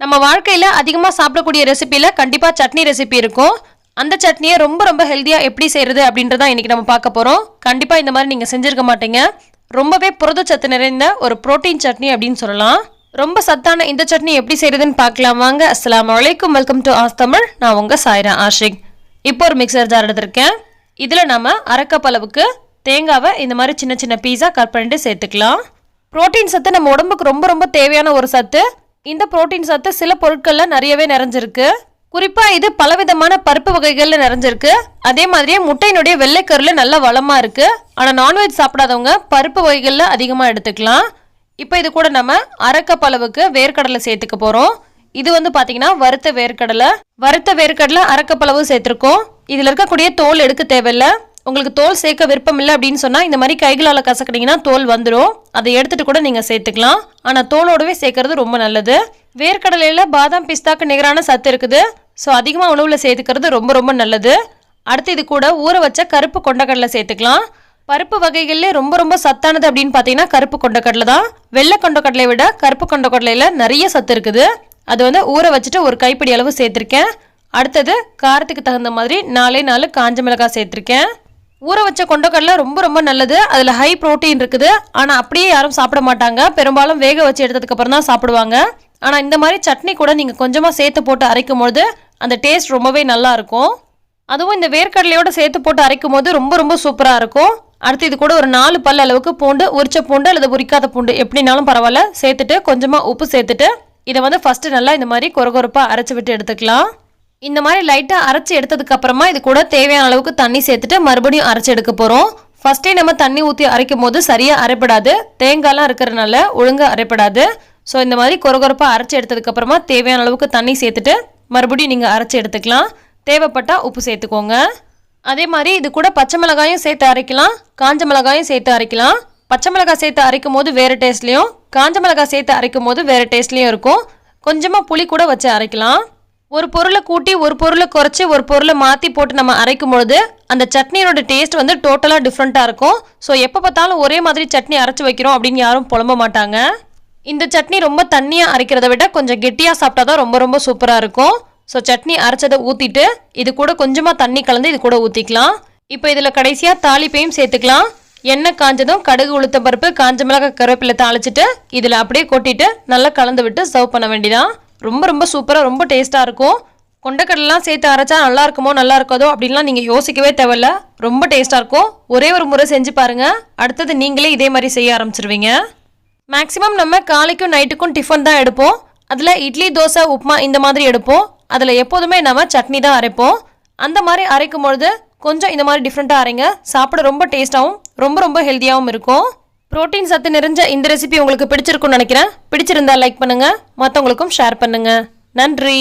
நம்ம வாழ்க்கையில் அதிகமாக சாப்பிடக்கூடிய ரெசிபியில் கண்டிப்பாக சட்னி ரெசிபி இருக்கும். அந்த சட்னியை ரொம்ப ரொம்ப ஹெல்த்தியாக எப்படி செய்கிறது அப்படின்றதான் இன்றைக்கி நம்ம பார்க்க போகிறோம். கண்டிப்பாக இந்த மாதிரி நீங்கள் செஞ்சுருக்க மாட்டீங்க. ரொம்பவே புரதச்சத்து நிறைந்த ஒரு புரோட்டீன் சட்னி அப்படின்னு சொல்லலாம். ரொம்ப சத்தான இந்த சட்னி எப்படி செய்கிறதுன்னு பார்க்கலாம் வாங்க. அஸ்ஸலாமு அலைக்கும், வெல்கம் டு ஆஸ் தமிழ். நான் உங்கள் சாய்ரா ஆஷிக். இப்போ ஒரு மிக்சர் ஜார் எடுத்திருக்கேன். இதில் நம்ம அரை கப் அளவுக்கு தேங்காவை இந்த மாதிரி சின்ன சின்ன பீஸாக கட் பண்ணிட்டு சேர்த்துக்கலாம். புரோட்டீன் சத்து நம்ம உடம்புக்கு ரொம்ப ரொம்ப தேவையான ஒரு சத்து. இந்த புரோட்டீன் சத்து சில பொருட்களில் நிறையவே நிறைஞ்சிருக்கு. குறிப்பாக இது பலவிதமான பருப்பு வகைகளில் நிறைஞ்சிருக்கு. அதே மாதிரியே முட்டையினுடைய வெள்ளைக்கருவில் நல்ல வளமாக இருக்குது. ஆனால் நான்வெஜ் சாப்பிடாதவங்க பருப்பு வகைகளில் அதிகமாக எடுத்துக்கலாம். இப்போ இது கூட நம்ம அரை கப் அளவுக்கு வேர்க்கடலை சேர்த்துக்க போகிறோம். இது வந்து பார்த்தீங்கன்னா வறுத்த வேர்க்கடலை அரை கப் அளவு சேர்த்துருக்கோம். இதில் இருக்கக்கூடிய தோல் எடுக்க தேவையில்லை. உங்களுக்கு தோல் சேர்க்க விருப்பம் இல்லை அப்படின்னு சொன்னால் இந்த மாதிரி கைகளால் கசக்கிட்டிங்கன்னா தோல் வந்துடும். அதை எடுத்துகிட்டு கூட நீங்கள் சேர்த்துக்கலாம். ஆனால் தோலோடவே சேர்க்கறது ரொம்ப நல்லது. வேர்க்கடலையில் பாதாம் பிஸ்தாக்கு நிகரான சத்து இருக்குது. ஸோ அதிகமாக உணவில் சேர்த்துக்கிறது ரொம்ப ரொம்ப நல்லது. அடுத்து இது கூட ஊற வச்ச கருப்பு கொண்டக்கடலை சேர்த்துக்கலாம். பருப்பு வகைகளில் ரொம்ப ரொம்ப சத்தானது அப்படின்னு பார்த்தீங்கன்னா கருப்பு கொண்டக்கடலை தான். வெள்ளை கொண்டக்கடலையை விட கருப்பு கொண்டக்கடலையில் நிறைய சத்து இருக்குது. அது வந்து ஊற வச்சுட்டு ஒரு கைப்பிடி அளவு சேர்த்துருக்கேன். அடுத்தது காரத்துக்கு தகுந்த மாதிரி 4 காஞ்ச மிளகாய் சேர்த்துருக்கேன். ஊற வச்ச கொண்டக்கடலை ரொம்ப ரொம்ப நல்லது. அதில் ஹை ப்ரோட்டீன் இருக்குது. ஆனால் அப்படியே யாரும் சாப்பிட மாட்டாங்க. பெரும்பாலும் வேக வச்சு எடுத்ததுக்கப்புறம் தான் சாப்பிடுவாங்க. ஆனால் இந்த மாதிரி சட்னி கூட நீங்கள் கொஞ்சமாக சேர்த்து போட்டு அரைக்கும் போது அந்த டேஸ்ட் ரொம்பவே நல்லா இருக்கும். அதுவும் இந்த வேர்க்கடலையோடு சேர்த்து போட்டு அரைக்கும் போது ரொம்ப ரொம்ப சூப்பராக இருக்கும். அடுத்து இது கூட ஒரு 4 பல் அளவுக்கு பூண்டு, உரிச்ச பூண்டு அல்லது உரிக்காத பூண்டு எப்படினாலும் பரவாயில்ல சேர்த்துட்டு கொஞ்சமாக உப்பு சேர்த்துட்டு இதை வந்து ஃபஸ்ட்டு நல்லா இந்த மாதிரி கொரகொரப்பாக அரைச்சி விட்டு எடுத்துக்கலாம். இந்த மாதிரி லைட்டாக அரைச்சி எடுத்ததுக்கு அப்புறமா இது கூட தேவையான அளவுக்கு தண்ணி சேர்த்துட்டு மறுபடியும் அரைச்சி எடுக்க போகிறோம். ஃபஸ்ட்டே நம்ம தண்ணி ஊற்றி அரைக்கும் போது சரியாக அரைப்படாது. தேங்காய்லாம் இருக்கிறதுனால ஒழுங்காக அரைப்படாது. ஸோ இந்த மாதிரி கொரகொரப்பாக அரைச்சி எடுத்ததுக்கப்புறமா தேவையான அளவுக்கு தண்ணி சேர்த்துட்டு மறுபடியும் நீங்கள் அரைச்சி எடுத்துக்கலாம். தேவைப்பட்டால் உப்பு சேர்த்துக்கோங்க. அதே மாதிரி இது கூட பச்சை மிளகாயும் சேர்த்து அரைக்கலாம், காஞ்ச மிளகாயும் சேர்த்து அரைக்கலாம். பச்சை மிளகாய் சேர்த்து அரைக்கும் போது வேறு டேஸ்ட்லேயும், காஞ்ச மிளகாய் சேர்த்து அரைக்கும் போது வேறு டேஸ்ட்லேயும் இருக்கும். கொஞ்சமாக புளி கூட வச்சு அரைக்கலாம். ஒரு பொருளை கூட்டி ஒரு பொருளை குறைச்சி ஒரு பொருளை மாற்றி போட்டு நம்ம அரைக்கும் பொழுது அந்த சட்னியோட டேஸ்ட் வந்து டோட்டலாக டிஃப்ரெண்ட்டாக இருக்கும். ஸோ எப்போ பார்த்தாலும் ஒரே மாதிரி சட்னி அரைச்சி வைக்கிறோம் அப்படின்னு யாரும் புலம்ப மாட்டாங்க. இந்த சட்னி ரொம்ப தண்ணியாக அரைக்கிறத விட கொஞ்சம் கெட்டியாக சாப்பிட்டா தான் ரொம்ப ரொம்ப சூப்பராக இருக்கும். ஸோ சட்னி அரைச்சதை ஊற்றிட்டு இது கூட கொஞ்சமாக தண்ணி கலந்து இது கூட ஊற்றிக்கலாம். இப்போ இதில் கடைசியாக தாளிப்பையும் சேர்த்துக்கலாம். எண்ணெய் காஞ்சதும் கடுகு, உளுத்தம் பருப்பு, காஞ்ச மிளகாய், கருவேப்பிலை தாளிச்சிட்டு இதில் அப்படியே கொட்டிட்டு நல்லா கலந்து விட்டு சர்வ் பண்ண வேண்டியதான். ரொம்ப ரொம்ப சூப்பராக ரொம்ப டேஸ்ட்டாக இருக்கும். கொண்டக்கடலாம் சேர்த்து அரைச்சா நல்லா இருக்குமோ நல்லா இருக்காதோ அப்படின்லாம் நீங்கள் யோசிக்கவே தேவையில்ல. ரொம்ப டேஸ்ட்டாக இருக்கும். ஒரே ஒரு முறை செஞ்சு பாருங்கள். அடுத்தது நீங்களே இதே மாதிரி செய்ய ஆரம்பிச்சிருவீங்க. மேக்ஸிமம் நம்ம காலைக்கும் நைட்டுக்கும் டிஃபன் தான் எடுப்போம். அதில் இட்லி, தோசை, உப்புமா இந்த மாதிரி எடுப்போம். அதில் எப்போதுமே நம்ம சட்னி தான் அரைப்போம். அந்த மாதிரி அரைக்கும் பொழுது கொஞ்சம் இந்த மாதிரி டிஃப்ரெண்ட்டாக அரைங்க. சாப்பிட ரொம்ப டேஸ்ட்டாகவும் ரொம்ப ரொம்ப ஹெல்த்தியாகவும் இருக்கும். புரோட்டீன் சத்து நிறைஞ்ச இந்த ரெசிபி உங்களுக்கு பிடிச்சிருக்குன்னு நினைக்கிறேன். பிடிச்சிருந்தா லைக் பண்ணுங்கள், மற்றவங்களுக்கும் ஷேர் பண்ணுங்கள். நன்றி.